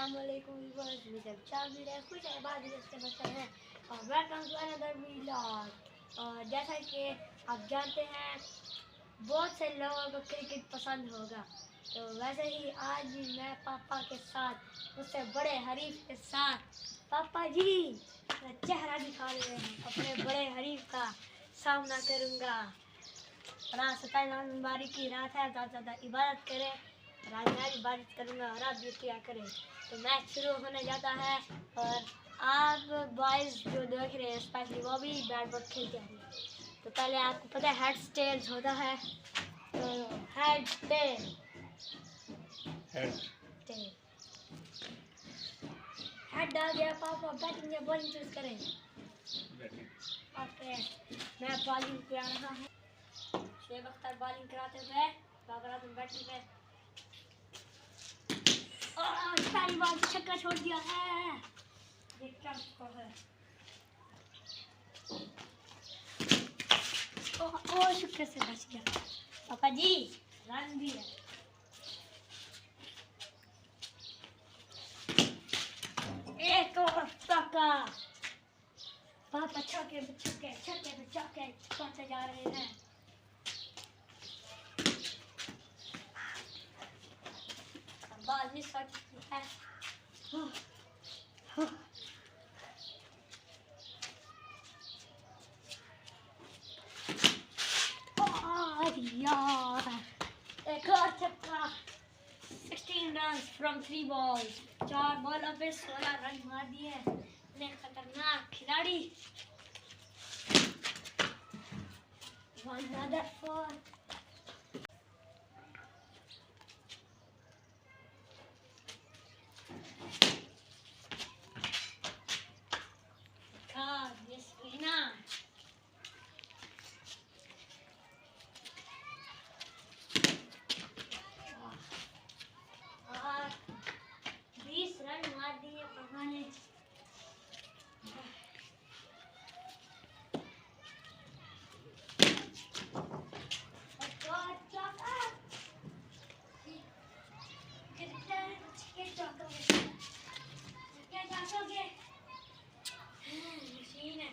अस्सलामुअलैकुम व्यूअर्स, मैं जब चार वीडियो कुछ आबाद से बच्चा है और वेलकम टू अनदर व्लॉग। और जैसा कि आप जानते हैं बहुत से लोगों को क्रिकेट पसंद होगा, तो वैसे ही आज भी मैं पापा के साथ उससे बड़े हरीफ के साथ पापा जी चेहरा दिखा रहे हैं, अपने बड़े हरीफ का सामना करूँगा। रात 27 नवंबर की रात है, ज़्यादा इबादत करें, आज मैं इबादत करूँगा और आप भी क्या करें। तो मैच शुरू होने जाता है और आप बॉयज़ जो देख रहे हैं स्पेशली वो भी बैट बॉल खेलते हैं। तो पहले आपको पता है हेड टेल्स होता है, तो हेड टेल हेड आ गया। पापा बैटिंग या बॉलिंग चूज करें? ओके, मैं बॉलिंग पे आ रहा हूँ। शेख अख्तर बॉलिंग कराते हुए बाबर आजम बैटिंग पे। पहली बार छक्का छोड़ दिया है, ये क्या स्कोर है? ओ शुक्र से बच गया पापा जी, रन भी है। एक और छक्का, पापा छक्के पे छक्के छक्के पे छक्के छोड़ते जा रहे हैं। बॉल मिस हो चुकी है। यार एक और छक्का। 16 रन फ्रॉम 3 बॉल्स। 4 बॉलों पे 16 रन मार दिए अपने खतरनाक खिलाड़ी। Another 4. Yes, Rina. और 20 रन मार दिए पापा ने। मशीन है।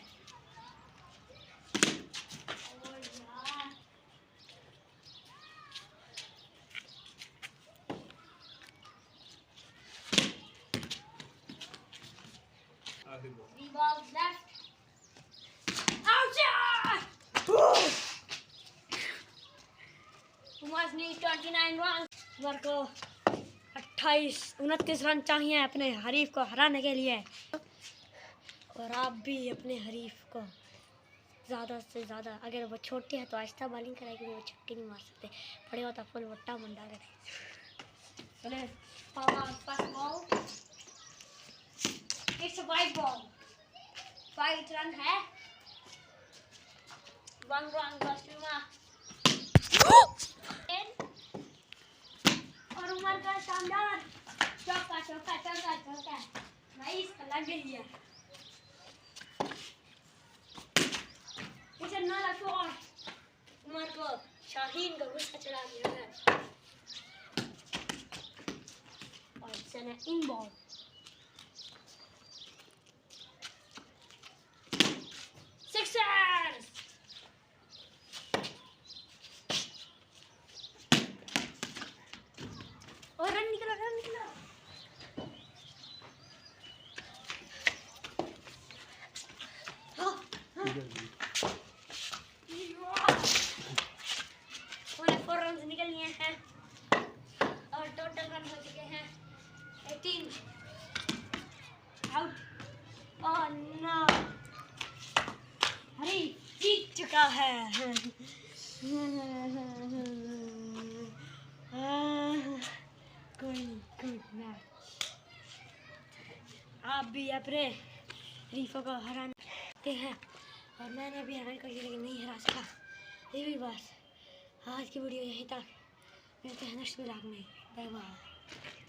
Three balls left. उमर ने 29 रन, उमर को 29 रन चाहिए अपने हरीफ को हराने के लिए। और आप भी अपने हरीफ को ज़्यादा से ज़्यादा, अगर वो छोटे हैं तो आहिस्ता बॉलिंग कराएगी, वो छक्के नहीं मार सकते, बड़े होता फुल वट्टा मंडा रहे। It's a wide ball, 5 run है। 1 रन बस और उमर का शानदार चौका चौका चौका चौका नाइस लग गई है। इसे ना रखो और उमर को शाहीन का गुस्सा चला गया है और इसे इन बॉल। सिक्सर्स और रन निकला, रन निकला। पूरे 4 रन निकल लिए हैं और टोटल रन हो चुके हैं 18। आउट। ओह नो, हरी जीत चुका है। Good match. आप भी अपने हरीफों को हराते हैं और मैंने भी हराने की कोशिश लेकिन नहीं हरा सका। ये भी बस आज की वीडियो यहीं तक, मिलते हैं नेक्स्ट व्लॉग में। Bye bye.